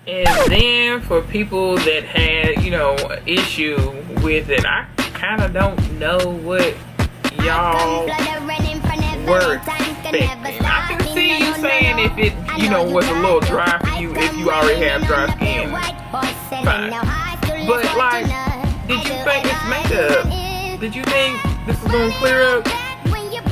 And then for people that had, you know, an issue with it, I kind of don't know what y'all were expecting. I can see you saying if it, you know, was a little dry for you, if you already have dry skin, fine. But like, did you think it's makeup? Did you think this is gonna clear up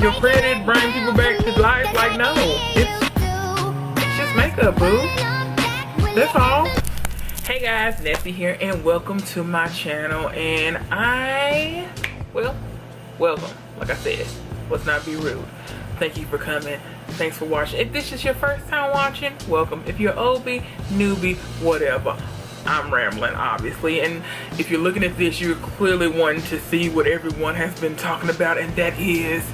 your credit, bring people back to life? Like, no, it's just makeup, boo. That's all. Hey guys, Nessie here, and welcome to my channel. And welcome. Like I said, let's not be rude. Thank you for coming. Thanks for watching. If this is your first time watching, welcome. If you're oldie, newbie, whatever, I'm rambling, obviously. And if you're looking at this, you're clearly wanting to see what everyone has been talking about, and that is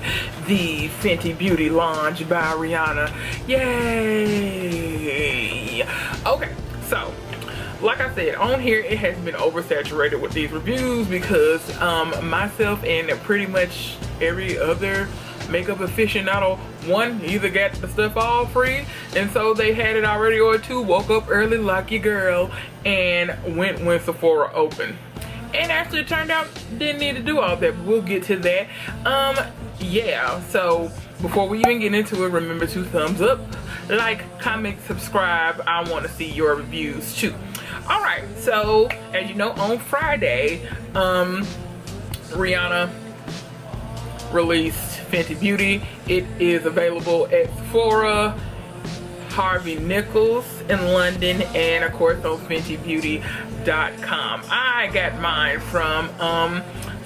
the Fenty Beauty launch by Rihanna. Yay! Okay, so like I said, on here it has been oversaturated with these reviews because myself and pretty much every other makeup aficionado, one, either got the stuff all free and so they had it already, or two, woke up early like your girl and went when Sephora opened. And actually it turned out didn't need to do all that, but we'll get to that. Yeah, so before we even get into it, remember to thumbs up, like, comment, subscribe. I want to see your reviews too. Alright, so as you know, on Friday, Rihanna released Fenty Beauty. It is available at Sephora, Harvey Nichols in London, and of course on FentyBeauty.com. I got mine from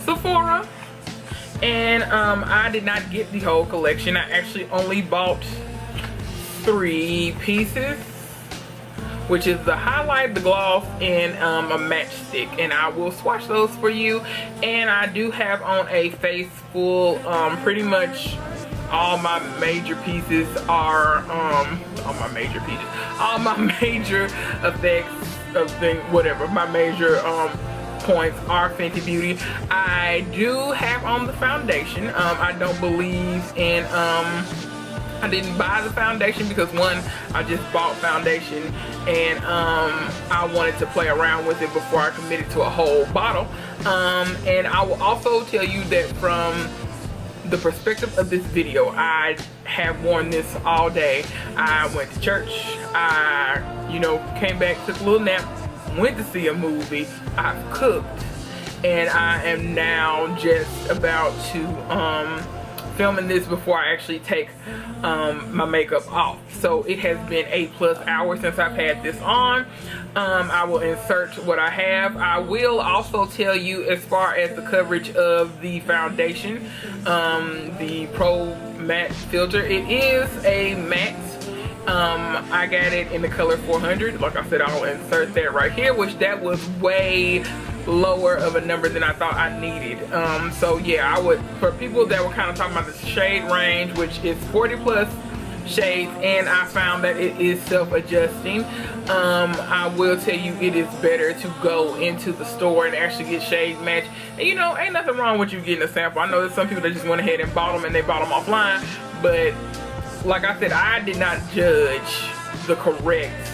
Sephora, and I did not get the whole collection. I actually only bought 3 pieces, which is the highlight, the gloss, and a matchstick, and I will swatch those for you. And I do have on a face full, pretty much all my major pieces are all my major effects of thing, whatever, my major points are Fenty Beauty. I do have on the foundation. I don't believe in I didn't buy the foundation because, one, I just bought foundation and I wanted to play around with it before I committed to a whole bottle. And I will also tell you that from the perspective of this video, I have worn this all day. I went to church, I, you know, came back, took a little nap, went to see a movie, I've cooked, and I am now just about to filming this before I actually take my makeup off. So it has been 8+ hours since I've had this on. I will insert what I have. I will also tell you as far as the coverage of the foundation, the Pro Matte Filter. It is a matte. I got it in the color 400. Like I said, I'll insert that right here, which that was way lower of a number than I thought I needed. So yeah, I would, for people that were kind of talking about the shade range, which is 40+ shades, and I found that it is self-adjusting. I will tell you, it is better to go into the store and actually get shade match. And you know, ain't nothing wrong with you getting a sample. I know there's some people that just went ahead and bought them and they bought them offline, but like I said, I did not judge the correct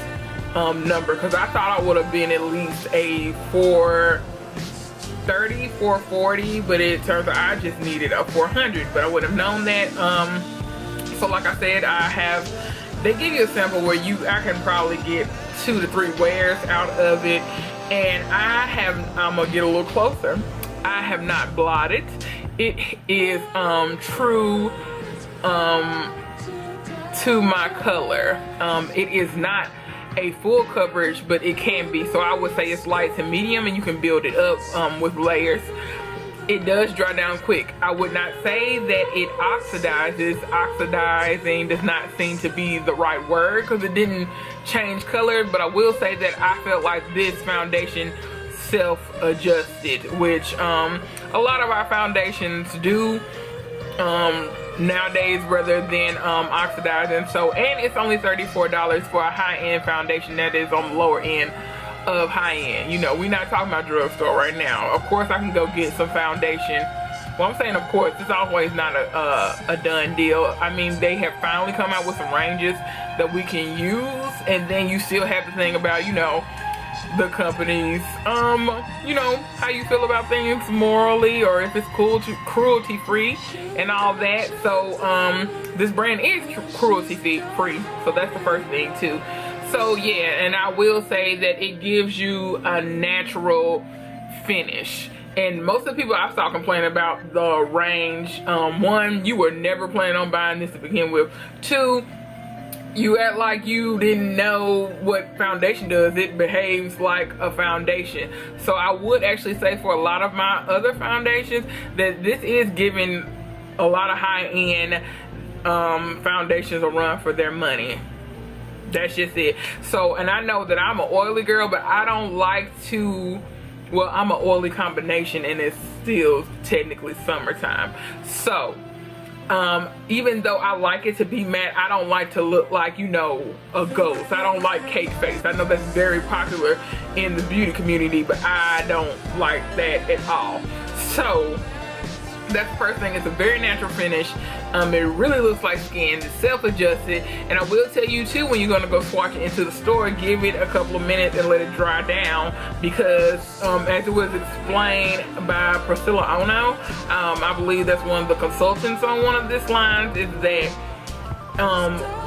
number, because I thought I would have been at least a 430, 440, but it turns out I just needed a 400, but I would have known that. So like I said, they give you a sample where I can probably get 2 to 3 wears out of it, and I'm gonna get a little closer. I have not blotted. It is true to my color. It is not a full coverage, but it can be. So I would say it's light to medium, and you can build it up with layers. It does dry down quick. I would not say that it oxidizes. Oxidizing does not seem to be the right word because it didn't change color, but I will say that I felt like this foundation self-adjusted, which a lot of our foundations do nowadays rather than oxidizing. So, and it's only $34 for a high-end foundation that is on the lower end of high-end. You know, we're not talking about drugstore right now. Of course I can go get some foundation. Well, I'm saying of course, it's always not a done deal. I mean, they have finally come out with some ranges that we can use and then you still have the thing about, you know, the companies, you know, how you feel about things morally, or if it's cruelty free and all that. So this brand is cruelty free, so that's the first thing too. So yeah, and I will say that it gives you a natural finish. And most of the people I saw complain about the range, one, you were never planning on buying this to begin with. Two, you act like you didn't know what foundation does. It behaves like a foundation. So I would actually say for a lot of my other foundations that this is giving a lot of high-end foundations a run for their money. That's just it. So, and I know that I'm an oily girl, but I don't like to, well, I'm an oily combination, and it's still technically summertime. So even though I like it to be matte, I don't like to look like, you know, a ghost. I don't like cake face. I know that's very popular in the beauty community, but I don't like that at all. So that's the first thing. It's a very natural finish. It really looks like skin. It's self-adjusted. And I will tell you too, when you're going to go swatch it into the store, give it a couple of minutes and let it dry down, because as it was explained by Priscilla Ono, I believe that's one of the consultants on one of this lines, is that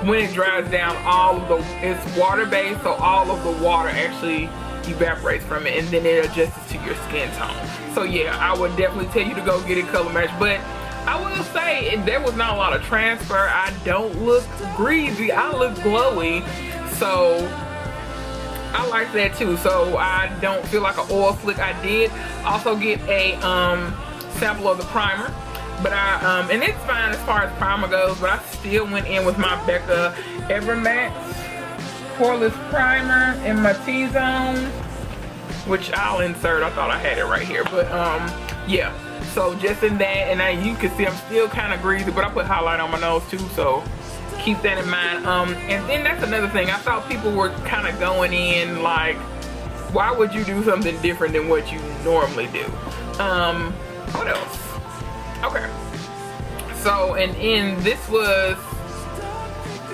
when it dries down, all of the, it's water-based, so all of the water actually evaporates from it, and then it adjusts to your skin tone. So yeah, I would definitely tell you to go get it color matched. But I will say there was not a lot of transfer. I don't look greasy, I look glowy, so I like that too. So I don't feel like an oil slick. I did also get a sample of the primer, but I and it's fine as far as primer goes, but I still went in with my Becca Evermax poreless primer in my T-zone, which I'll insert. I thought I had it right here, but yeah, so just in that. And now you can see I'm still kind of greasy, but I put highlight on my nose too, so keep that in mind. And then that's another thing, I thought people were kind of going in like, why would you do something different than what you normally do? What else? Okay, so and this was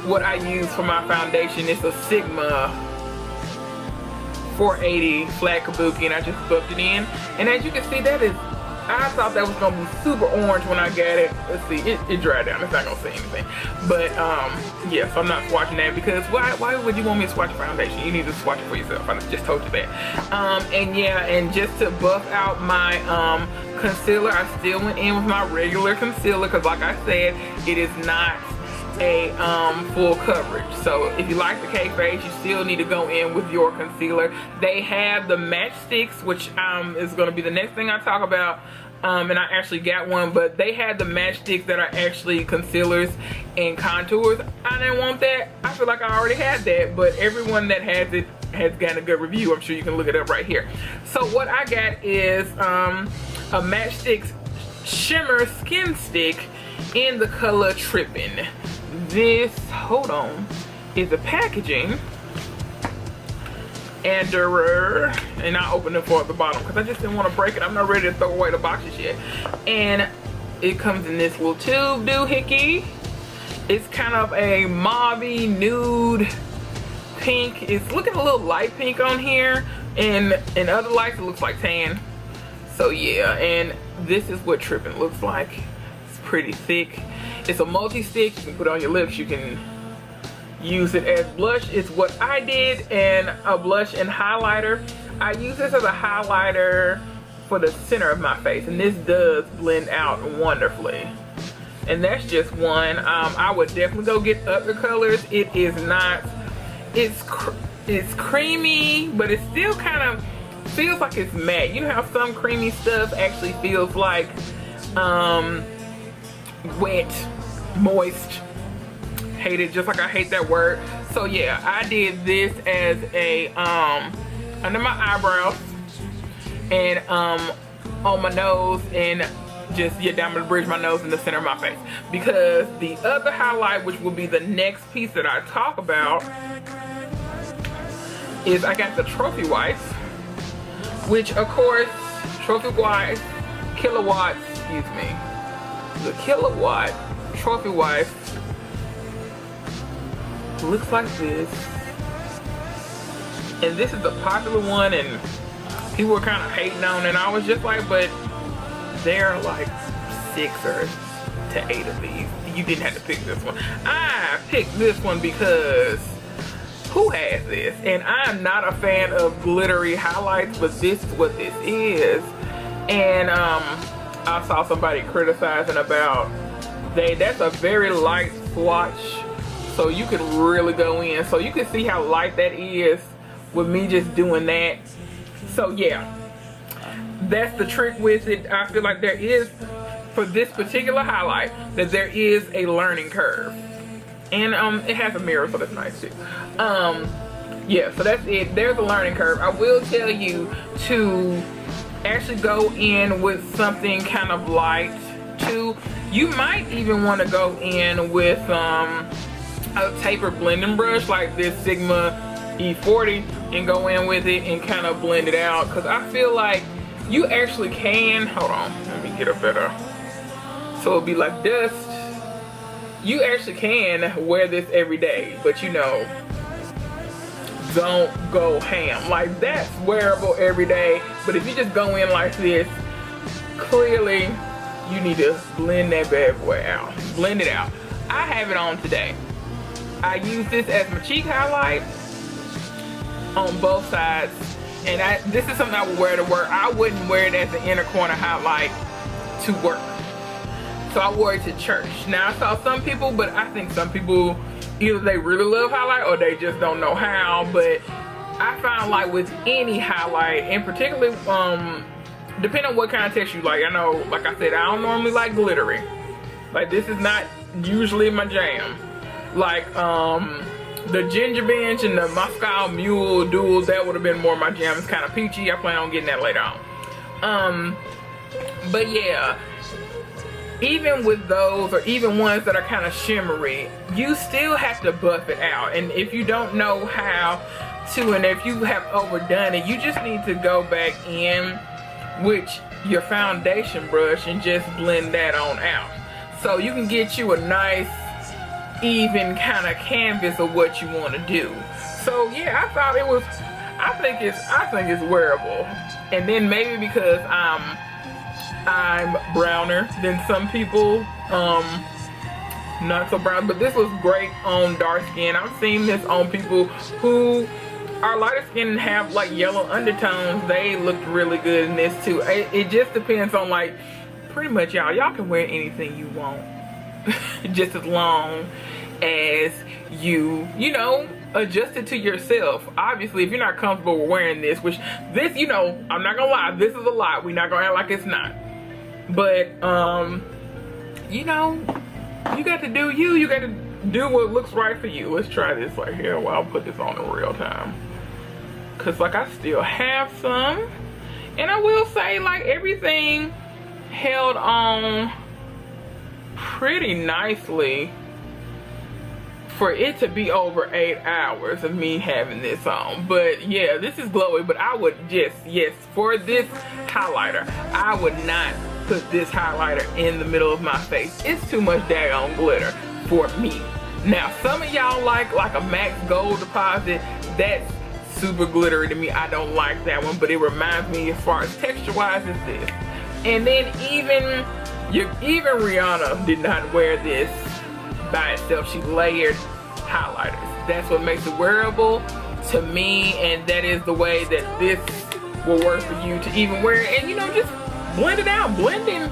what I use for my foundation. It's a Sigma 480 flat kabuki, and I just buffed it in. And as you can see, that is, I thought that was gonna be super orange when I got it. Let's see, it dried down. It's not gonna say anything. But yeah, so I'm not swatching that, because why would you want me to swatch foundation? You need to swatch it for yourself. I just told you that. And yeah, and just to buff out my concealer, I still went in with my regular concealer, because like I said, it is not a full coverage. So if you like the cake face, you still need to go in with your concealer. They have the match sticks, which is going to be the next thing I talk about, and I actually got one, but they had the match sticks that are actually concealers and contours. I didn't want that. I feel like I already had that, but everyone that has it has gotten a good review. I'm sure you can look it up right here. So what I got is a Match Stix Shimmer Skin Stick in the color Trippin. This, hold on, is the packaging, and I opened it for at the bottom because I just didn't want to break it. I'm not ready to throw away the boxes yet. And it comes in this little tube doohickey. It's kind of a mauve-y nude pink. It's looking a little light pink on here, and in other lights it looks like tan. So yeah, and this is what Trippin looks like. It's pretty thick. It's a multi-stick. You can put it on your lips. You can use it as blush. It's what I did, and a blush and highlighter. I use this as a highlighter for the center of my face, and this does blend out wonderfully. And that's just one. I would definitely go get other colors. It is not, it's creamy, but it still kind of feels like it's matte. You know how some creamy stuff actually feels like wet, moist. Hate it, just like I hate that word. So yeah, I did this as a under my eyebrows, and on my nose, and just down the bridge of my nose in the center of my face. Because the other highlight, which will be the next piece that I talk about, is I got the Trophy Wife, which of course, Trophy Wife, Killawatt, excuse me, the Killawatt Trophy Wife looks like this. And this is the popular one, and people were kind of hating on it. And I was just like, but there are like 6 or to 8 of these. You didn't have to pick this one. I picked this one because who has this? And I'm not a fan of glittery highlights, but this is what this is. And I saw somebody criticizing about that's a very light swatch, so you could really go in. So you can see how light that is with me just doing that. So yeah, that's the trick with it. I feel like there is, for this particular highlight, that there is a learning curve. And it has a mirror, so that's nice too. Yeah, so that's it. There's a learning curve. I will tell you to actually go in with something kind of light too. You might even want to go in with a tapered blending brush like this Sigma E40 and go in with it and kind of blend it out, because I feel like you actually can, hold on, let me get a better, so it'll be like dust. You actually can wear this every day, but you know, don't go ham. Like, that's wearable every day, but if you just go in like this, clearly you need to blend that bad boy out. Blend it out. I have it on today. I use this as my cheek highlight on both sides, and this is something I would wear to work. I wouldn't wear it as an inner corner highlight to work. So I wore it to church. Now I saw some people, but I think some people, either they really love highlight or they just don't know how. But I found like with any highlight, and particularly depending on what kind of text you like. I know, like I said, I don't normally like glittery. Like, this is not usually my jam. Like the Ginger Bench and the Moscow Mule Duel, that would have been more my jam. It's kind of peachy. I plan on getting that later on. But yeah, even with those, or even ones that are kind of shimmery, you still have to buff it out. And if you don't know how to, and if you have overdone it, you just need to go back in with your foundation brush and just blend that on out. So you can get you a nice, even kind of canvas of what you want to do. So yeah, I thought it was, I think it's wearable. And then maybe because I'm browner than some people, not so brown, but this was great on dark skin. I've seen this on people who are lighter skin and have like yellow undertones. They looked really good in this too. It just depends on, like, pretty much y'all can wear anything you want just as long as you know, adjust it to yourself. Obviously, if you're not comfortable with wearing this, which this, you know, I'm not gonna lie, this is a lot. We're not gonna act like it's not. But you know, you got to do you got to do what looks right for you. Let's try this right here while I'll put this on in real time, because like I still have some, and I will say, like, everything held on pretty nicely for it to be over 8 hours of me having this on. But yeah, this is glowy, but I would just, yes, for this highlighter, I would not put this highlighter in the middle of my face. It's too much daggone glitter for me. Now, some of y'all like a Max Gold Deposit. That's super glittery to me. I don't like that one, but it reminds me, as far as texture wise, is this. And then even Rihanna did not wear this by itself. She layered highlighters. That's what makes it wearable to me, and that is the way that this will work for you to even wear it. And you know, just blend it out. Blending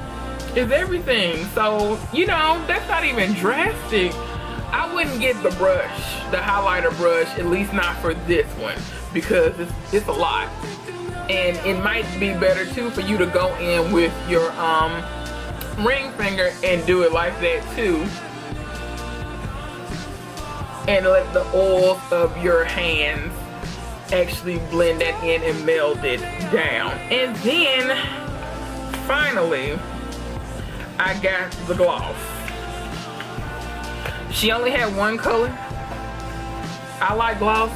is everything. So, you know, that's not even drastic. I wouldn't get the brush, the highlighter brush, at least not for this one, because it's a lot. And it might be better too for you to go in with your ring finger and do it like that too, and let the oils of your hands actually blend that in and meld it down. And then finally, I got the gloss. She only had one color. I like gloss.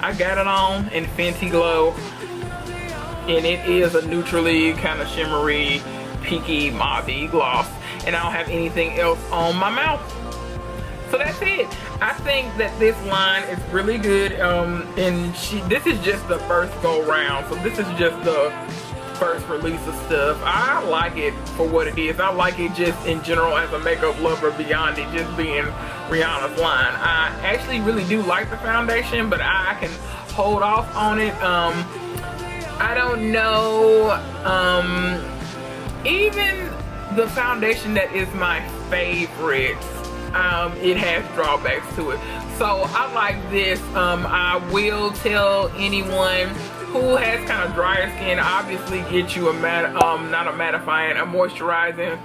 I got it on in Fenty Glow, and it is a neutrally kind of shimmery, peaky, mauvey gloss, and I don't have anything else on my mouth. So that's it. I think that this line is really good. And this is just the first go round. So this is just the first release of stuff. I like it for what it is. I like it just in general as a makeup lover beyond it just being Rihanna's line. I actually really do like the foundation, but I can hold off on it. I don't know. Even the foundation that is my favorite, it has drawbacks to it. So I like this. I will tell anyone who has kind of drier skin, obviously get you a not a mattifying, a moisturizing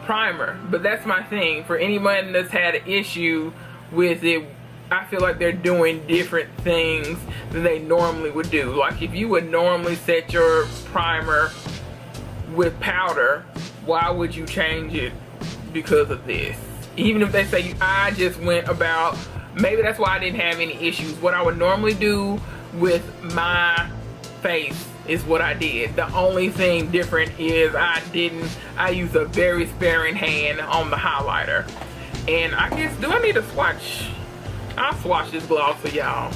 primer. But that's my thing. For anyone that's had an issue with it, I feel like they're doing different things than they normally would do. Like if you would normally set your primer with powder, why would you change it because of this? Even if they say I just went about, maybe that's why I didn't have any issues. What I would normally do with my face is what I did. The only thing different is I used a very sparing hand on the highlighter. And I guess, do I need to swatch? I'll swatch this gloss for y'all.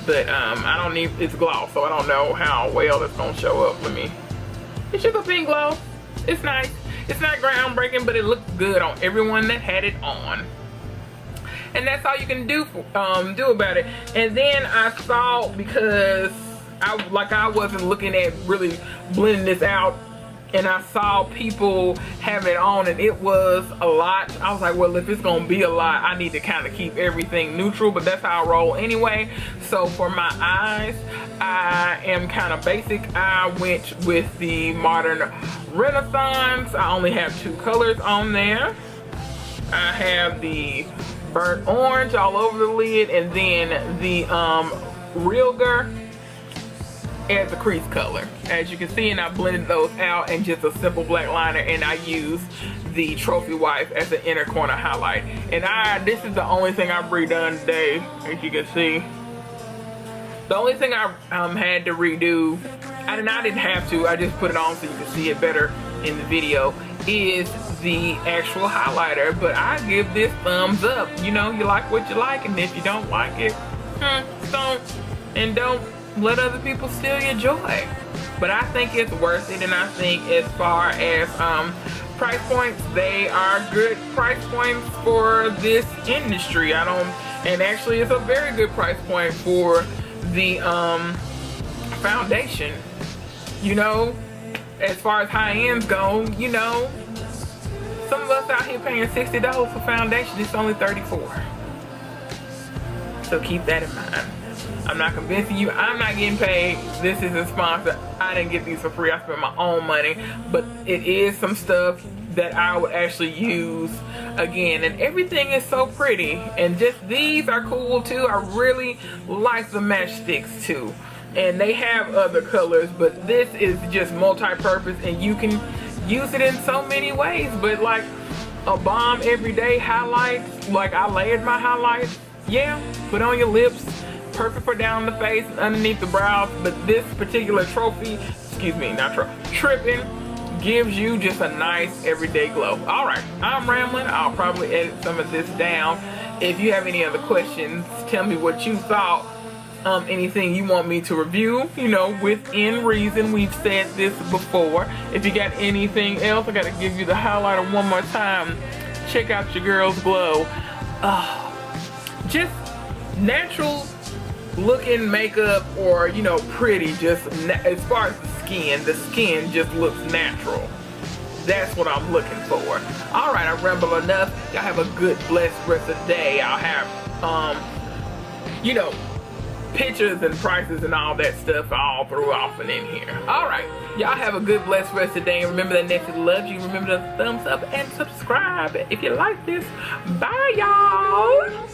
But I don't need, it's gloss, so I don't know how well it's gonna show up for me. It's just a pink gloss. It's nice. It's not groundbreaking, but it looks good on everyone that had it on. And that's all you can do about it. And then I saw, because I wasn't looking at really blending this out, and I saw people have it on and it was a lot. I was like, well, if it's gonna be a lot, I need to kind of keep everything neutral, but that's how I roll anyway. So for my eyes, I am kind of basic. I went with the Modern Renaissance. I only have 2 colors on there. I have the burnt orange all over the lid, and then the Realgar as a crease color, as you can see, and I blended those out in just a simple black liner, and I used the Trophy Wife as an inner corner highlight. And this is the only thing I've redone today, as you can see. The only thing I had to redo, and I didn't have to, I just put it on so you can see it better in the video, is the actual highlighter. But I give this thumbs up. You know, you like what you like, and if you don't like it, don't let other people steal your joy. But I think it's worth it, and I think as far as price points, they are good price points for this industry. And actually it's a very good price point for the foundation. You know, as far as high ends go, you know, some of us out here paying $60 for foundation. It's only $34. So keep that in mind. I'm not convincing you. I'm not getting paid. This isn't sponsored. I didn't get these for free. I spent my own money. But it is some stuff that I would actually use again. And everything is so pretty. And just these are cool too. I really like the matchsticks too. And they have other colors, but this is just multi-purpose, and you can use it in so many ways. But like a bomb everyday highlights, like I layered my highlights. Yeah, put on your lips. Perfect for down the face and underneath the brows. But this particular Trippin gives you just a nice everyday glow. Alright, I'm rambling. I'll probably edit some of this down. If you have any other questions, tell me what you thought. Anything you want me to review, you know, within reason. We've said this before. If you got anything else, I gotta give you the highlighter one more time. Check out your girl's glow. Just natural looking makeup, or you know, pretty, just as far as the skin just looks natural. That's what I'm looking for. Alright, I ramble enough. Y'all have a good blessed rest of the day. I'll have you know, pictures and prices and all that stuff all throughout and in here. Alright, y'all have a good blessed rest of the day, and remember that Nessie loves you. Remember to thumbs up and subscribe if you like this. Bye y'all.